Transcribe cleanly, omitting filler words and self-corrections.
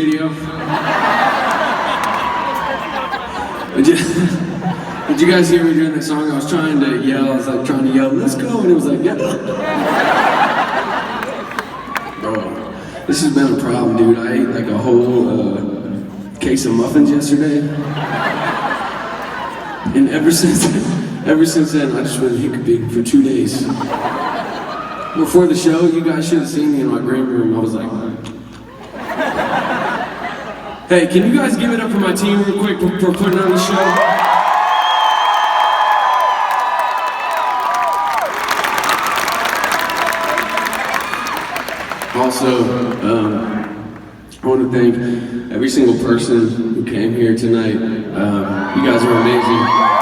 radio. Did you guys hear me during the song? I was trying to yell. I was like trying to yell, "Let's go!" And it was like, "Yeah." Bro, this has been a problem, dude. I ate like a whole case of muffins yesterday, and ever since then, I just been hiccuping for 2 days. Before the show, you guys should have seen me in my green room. I was like, hey, can you guys give it up for my team real quick for putting on the show? Also, I want to thank every single person who came here tonight. You guys are amazing.